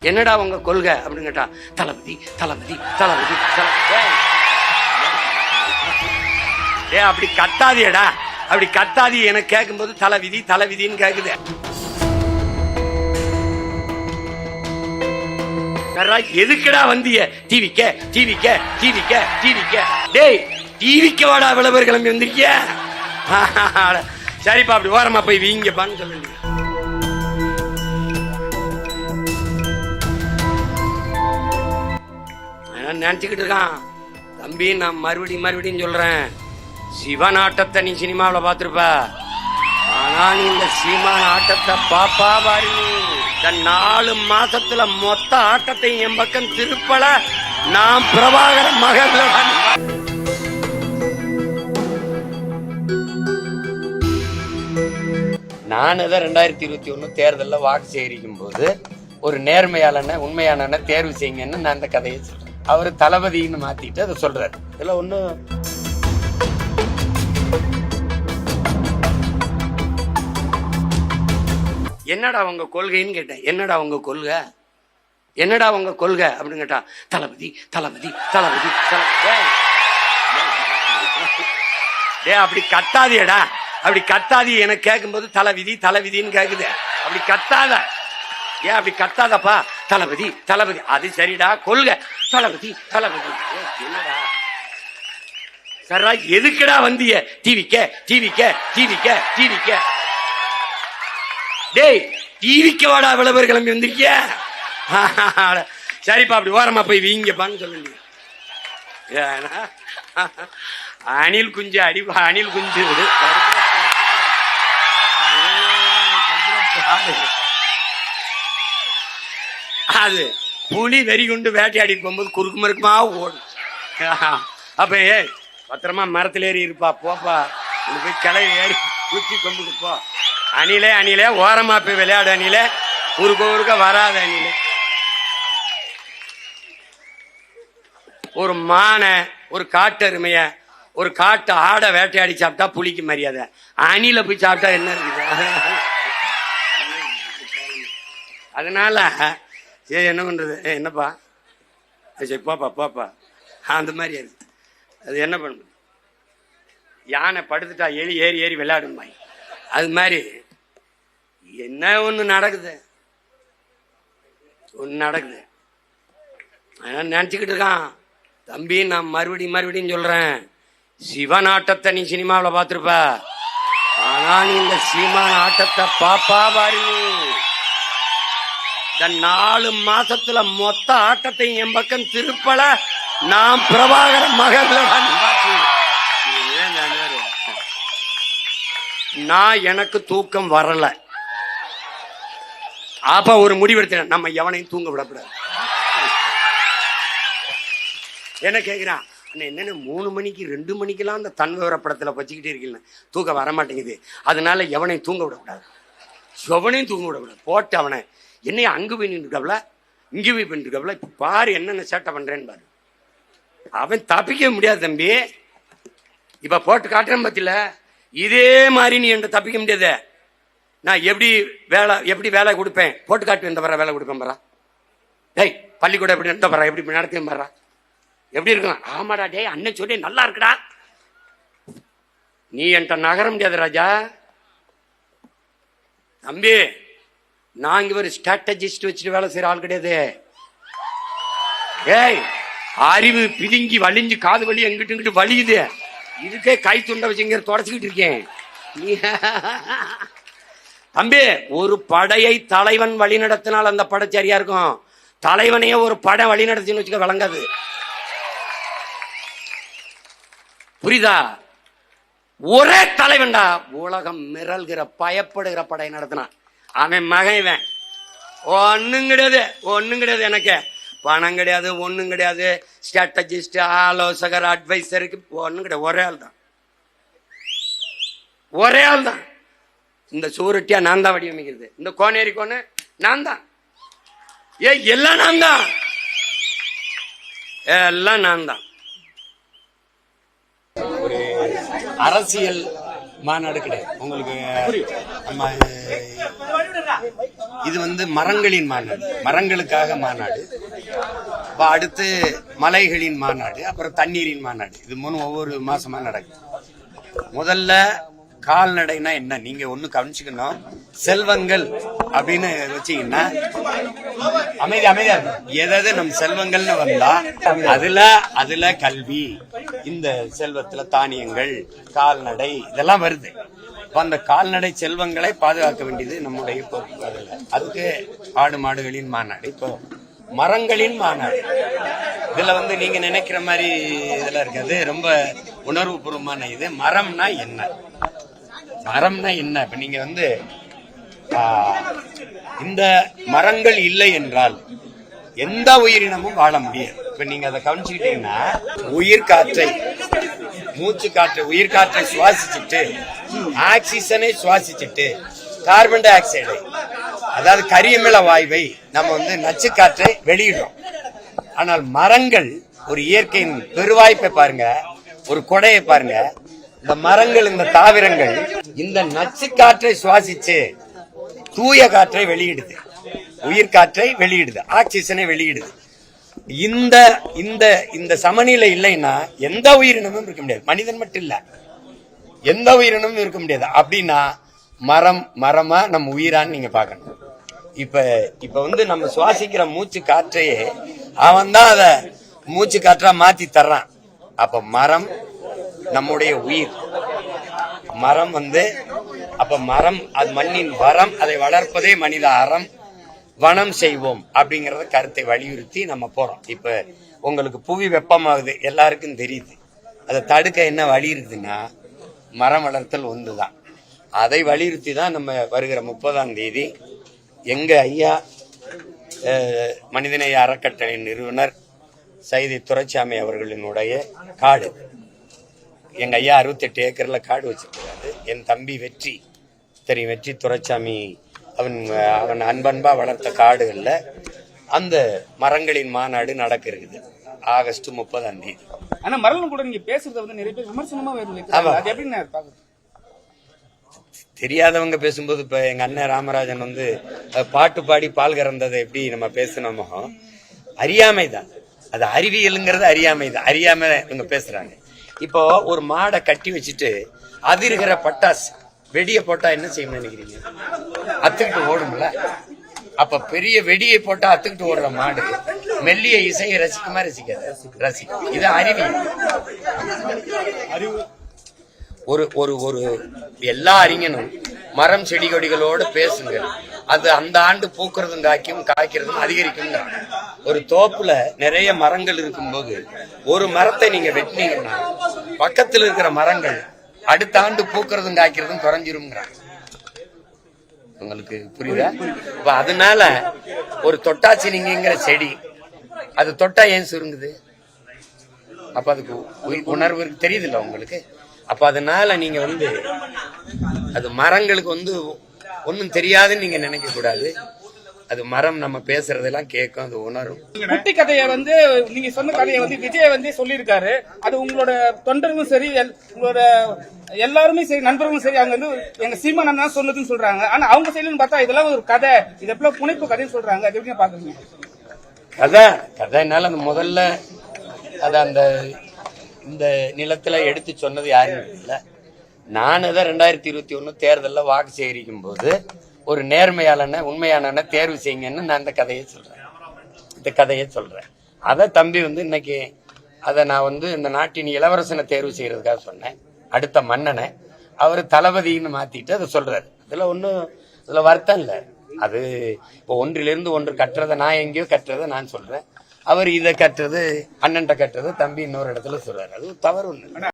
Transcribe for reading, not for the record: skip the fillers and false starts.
என்னடா உங்க கொள்கை அப்படின்னு கேட்டா, தளபதி தளபதி தளபதி அப்படி கத்தாதியடா, அப்படி கத்தாதி எனக்கு கேட்கும்போது தலைவிதி தலைவிதின்னு கேக்குது. எதுக்குடா வந்திய டிவிக்க டிவிக்க டிவிக்க டிவிக்க? டேய் டிவிக்க வாடா விளம்பர கிளம்பி வந்திருக்கிய. சரிப்பா அப்படி ஓரமா போய் வீங்கப்பான்னு சொல்லுங்க. நினைச்சுக்கிட்டு இருக்கான் தம்பி. நான் மறுபடியும் சொல்றேன், சிவன் ஆட்டத்தை நீ சினிமாவில் பார்த்திருப்ப, ஆனா நீ இந்த சீமான் ஆட்டத்தை பாப்பா பாரு. நீ இந்த 4 மாசத்துல மொத்த ஆட்டத்தை என் பக்கம் திருப்பல. நான் பிரபாகர மகன். நான் 2021 தேர்தலில் வாக்கு சேகரிக்கும் போது ஒரு நேர்மையாளன உண்மையான தேர்வு செய்யுங்கன்னு நான் அந்த கதையை சொல்றேன். அவரு தளபதினு மாத்திட்டு அதை சொல்றாரு. இதுல ஒண்ணு என்னடா உங்க கொள்கைன்னு கேட்டேன். என்னடா உங்க கொள்கை, என்னடா உங்க கொள்கை அப்படின்னு கேட்டா, தளபதி தளபதி தளபதி அப்படி கத்தாதியடா, அப்படி கத்தாதி எனக்கு கேட்கும்போது தலைவிதி தலைவிதின்னு கேக்குது. அப்படி கத்தாத, ஏன் அப்படி கத்தாதப்பா? தளபதி தளபதி அது சரிடா, கொள்கை தளபதி தளபதி. என்னடா சரா எதுக்குடா வந்திய டிவிக்க டிவிக்க டிவிக்க டிவிக்க? டேய் டிவிக்க வாடா விளம்பர கிளம்பி வந்திருக்கிய. சரிப்பா அப்படி ஓரமா போய் வீங்கப்பான்னு சொல்லுங்க. அணில் குஞ்சு அடிப்பா, அணில் குஞ்சு அது புலி வெறி கொண்டு வேட்டையாடி போகும்போது குறுக்கு மறுக்குமா ஓடும். அப்ப பத்திரமா மரத்துல ஏறி இருப்பா, போப்பா போய் கிளை ஏறி குச்சி கொம்புக்கு போ. அணிலே அணிலே ஓரமா போய் விளையாடு. அணிலே ஊருக்க வராத. அணிலே ஒரு மானை, ஒரு காட்டு அருமைய, ஒரு காட்டு ஆடை வேட்டையாடி சாப்பிட்டா புலிக்கு மரியாதை. அணில போய் சாப்பிட்டா என்ன இருக்குது? அதனால சரி என்ன பண்றது, என்னப்பா சரி போப்பா போப்பா அந்த மாதிரி அது என்ன பண்ண. யானை படுத்துட்டா எலி ஏறி ஏறி விளையாடுமா. அது மாதிரி என்ன ஒண்ணு நடக்குது, நினைச்சுக்கிட்டு இருக்கான் தம்பி. நான் மறுபடியும் சொல்றேன், சிவன் ஆட்டத்தை நீ சினிமாவில் பார்த்திருப்ப, ஆனா நீ இந்த சீமான் ஆட்டத்தை பாப்பா பாரு. இந்த 4 மாசத்துல மொத்த ஆட்டத்தை என் பக்கம் திருப்பல. நான் பிரபாகர மகன். நான் எனக்கு தூக்கம் வரல. அப்ப ஒரு முடிவெடுத்தேன், நம்ம எவனையும் தூங்க விடக்கூடாது. என்ன கேட்கிறான், என்னன்னு 3 மணிக்கு 2 மணிக்கெல்லாம் அந்த தன் விவர படத்துல வச்சுக்கிட்டே இருக்கீங்க, தூக்கம் வரமாட்டேங்குது. அதனால எவனையும் தூங்க விடக்கூடாது, எவனையும் தூங்க விடக்கூடாது. போட்டு அவனை என்னைய அங்கு போய் நின்றுக்கவல, இங்கு போய் பண்ணிருக்கவல, இப்ப பாரு என்னென்ன சேட்டை பண்றேன்னு பாரு. அவன் தப்பிக்க முடியாது தம்பி. இப்ப போட்டு காட்டுறேன் பத்தில, இதே மாதிரி நீ என்கிட்ட தப்பிக்க முடியாது. நான் எப்படி வேலை கொடுப்பேன், போட்டு காட்டு இந்த வேலை கொடுப்பேன் பாரா. டேய் பள்ளிக்கூடம் எப்படி நடத்த பாரா, எப்படி நடத்த பாரா, எப்படி இருக்கலாம். ஆமாடா டேய் அண்ணன் சொல்லி நல்லா இருக்குடா. நீ என்கிட்ட நகர முடியாது ராஜா. தம்பி நான் இங்க ஒரு ஸ்ட்ராட்டஜிஸ்ட் வச்சுட்டு வேலை செய்யற ஆள் கிடையாது. ஏய் அறிவு பிதுங்கி வலிஞ்சு காது வலி எங்கிட்டு இங்கிட்டு வலியுது. இதுக்கே கை துண்டை வச்சு இங்க தொடச்சுக்கிட்டு இருக்கேன். தம்பி ஒரு படையை தலைவன் வழி நடத்தினால் அந்த படை சரியா இருக்கும். தலைவனையே ஒரு படை வழி நடத்தின்னு வச்சுக்க விளங்காது. புரியுதா? ஒரே தலைவன்டா உலகம் மிரல்கிற பயப்படுகிற படை நடத்தினான். அவன் மகன் ஒன்னும் கிடையாது. எனக்கு பணம் கிடையாது, ஒன்னும் கிடையாது. ஸ்ட்ராட்டஜிஸ்ட், ஆலோசகர், அட்வைசருக்கு ஒன்னும் கிடையாது. ஒரே ஆள் தான். இந்த சூரட்டியா நான் தான் வடிவமைக்கிறது, இந்த கோனேரி கோனு நான் தான். எல்லாம் நான் தான், எல்லாம் நான் தான். ஒரு அரசியல் மாநாடு கிடையாது உங்களுக்கு. இது வந்து மரங்களின் மாநாடு, மரங்களுக்காக மாநாடு. அடுத்து மலைகளின் மாநாடு, அப்புறம் தண்ணீரின் மாநாடு. இது மூணு ஒவ்வொரு மாசமா நடக்குது. முதல்ல கால்நடைனா என்ன நீங்க ஒண்ணு கவனிச்சுக்கணும். செல்வங்கள் அப்படின்னு வச்சீங்கன்னா அமைதியா ஏதாவது நம் செல்வங்கள்னு வந்தா அதுல கல்வி, இந்த செல்வத்துல தானியங்கள், கால்நடை இதெல்லாம் வருது. அந்த கால்நடை செல்வங்களை பாதுகாக்க வேண்டியது நம்முடைய பொறுப்பு. அதுக்கு ஆடு மாடுகளின் மாநாடு, இப்போ மரங்களின் மாநாடு. இதுல வந்து நீங்க நினைக்கிற மாதிரி இதெல்லாம் இருக்காது. ரொம்ப உணர்வு பூர்வமான இது. மரம்னா என்ன, மரம்னா என்ன? இப்ப நீங்க வந்து இந்த மரங்கள் இல்லை என்றால் எந்த உயிரினமும் வாழ முடியாது. இப்ப நீங்க அதை கவனிச்சுக்கிட்டீங்கன்னா உயிர் காற்றை, மூச்சு காற்றை, உயிர் காற்றை சுவாசிச்சுட்டு ஆக்சிஜனை சுவாசிச்சுட்டு கார்பன் டை ஆக்சைடை, அதாவது கரியமில வாயுவை நம்ம வந்து நச்சு காற்றை வெளியிடுறோம். ஆனால் மரங்கள் ஒரு இயற்கையின் பெருவாய்ப்பை பாருங்க, ஒரு கொடையை பாருங்க. இந்த மரங்கள், இந்த தாவரங்கள் இந்த நச்சு காற்றை சுவாசிச்சு தூய காற்றை வெளியிடுது, உயிர் காற்றை வெளியிடுது, ஆக்சிஜனை வெளியிடுது. இந்த இந்த இந்த சமநிலை இல்லைன்னா எந்த உயிரினமும் இருக்க முடியாது. மனிதன் மட்டும் இல்ல, எந்த உயிரினமும் இருக்க முடியாது. அப்படின்னா மரமா நம்ம உயிரான்னு நீங்க பாக்கணும். இப்ப வந்து நம்ம சுவாசிக்கிற மூச்சு காற்றையே அவன் தான் அத மூச்சு காற்றா மாத்தி தர்றான். அப்ப மரம் நம்முடைய உயிர். மரம் வந்து அப்ப மரம் அது மண்ணின் வரம், அதை வளர்ப்பதே மனித அறம். வனம் செய்வோம் அப்படிங்கறத கருத்தை வலியுறுத்தி நம்ம போறோம். இப்ப உங்களுக்கு புவி வெப்பமாகுது, எல்லாருக்கும் தெரியுது. அதை தடுக்க என்ன வழி இருக்குன்னா மரம் வளர்த்தல் ஒன்றுதான். அதை வலியுறுத்தி தான் நம்ம வருகிற 30ஆம் தேதி எங்க ஐயா மனிதநேய அறக்கட்டளை நிறுவனர் சைதை துரைசாமி அவர்களினுடைய காடு, எங்க ஐயா 68 ஏக்கர்ல காடு வச்சிருக்காரு. என் தம்பி வெற்றி தெரியும், வெற்றி துரைசாமி, அவன் அன்பன்பா வளர்த்த காடுகள்ல அந்த மரங்களின் மாநாடு நடக்க இருக்குது ஆகஸ்ட் 30ஆம் தேதி. ஆனா மரம் கூட நீங்க பேசுறத வந்து நிறைய பேர் விமர்சனமா வருது. தெரியாதவங்க பேசும்போது இப்ப எங்க அண்ணன் ராமராஜன் வந்து பாட்டு பாடி பால் கறந்ததை எப்படி நம்ம பேசணுமோ, அறியாமை தான் அது. அறிவியலுங்கிறது அறியாமை தான். அறியாம இவங்க பேசுறாங்க. இப்போ ஒரு மாடை கட்டி வச்சுட்டு அது இருக்கிற பட்டாசு வெடியை போட்டா என்ன செய்யணும்னு நினைக்கிறீங்க? அத்துக்கிட்டு ஓடும்ல. அப்ப பெரிய வெடியை போட்டா அத்துக்கிட்டு ஓடுற மாடு மெல்லிய இசையை ரசிக்குமா ரசிக்காது? ரசிக்கும். இது அறிவியல். ஒரு ஒரு ஒரு எல்லா அறிஞனும் மரம் செடி கொடிகளோடு பேசுங்க. அது அந்த ஆண்டு பூக்கிறதும் காய்க்கிறதும் அதிகரிக்கும். ஒரு தோப்புல நிறைய மரங்கள் இருக்கும்போது ஒரு மரத்தை நீங்க வெட்டினீங்கன்னா பக்கத்தில் இருக்கிற மரங்கள் அடுத்த ஆண்டு பூக்கிறதும் காய்க்கிறதும் குறைஞ்சிரும். உங்களுக்கு புரியுதா? அதனால ஒரு தொட்டாச்சினிங்கிற செடி அது தொட்டா ஏன் சுருங்குது? அப்ப அதுக்கு உணர்வு தெரியுதுல்ல உங்களுக்கு. அப்ப அதனால நீங்க வந்து அது மரங்களுக்கு வந்து ஒன்னும் தெரியாதுன்னு நீங்க நினைக்க கூடாது. அது மரம் நம்ம பேசுறதெல்லாம் கேட்கும், அது உணரும். குட்டி கதையை வந்து நீங்க சொன்ன கதையை வந்து விஜய் வந்து சொல்லியிருக்காரு. அது உங்களோட தொண்டர்களும் சரி, உங்களோட எல்லாருமே சரி, நண்பர்களும் சரி, அவங்க வந்து எங்க சீமான் தான் சொன்னதுன்னு சொல்றாங்க. ஆனா அவங்க சைடுன்னு பார்த்தா இதெல்லாம் ஒரு கதை, இதெல்லாம் புனைப்பு கதைன்னு சொல்றாங்க. அது எப்படி பாக்குறீங்க? கதைனால அந்த முதல்ல அத அந்த இந்த நிலத்துல எடுத்து சொன்னது யாரும் இல்ல. நான் தான் 2021 தேர்தலில் வாக்கு சேகரிக்கும் போது ஒரு நேர்மையாளன உண்மையான தேர்வு செய்யுங்கன்னு நான் இந்த கதையை சொல்றேன். அத தம்பி வந்து இன்னைக்கு அதை நான் வந்து இந்த நாட்டின் இளவரசனை தேர்வு செய்யறதுக்காக சொன்னேன். அடுத்த மன்னனை அவரு தளபதினு மாத்திட்டு அதை சொல்றாரு. இதுல வருத்தம் இல்ல. அது இப்போ ஒன்றிலிருந்து ஒன்று கட்டுறதை நான் எங்கேயோ கட்டுறதை நான் சொல்றேன். அவர் இதை கட்டுறது, அண்ணன்ட்ட கட்டுறது தம்பி இன்னொரு இடத்துல சொல்றாரு. அது தவறு ஒண்ணு.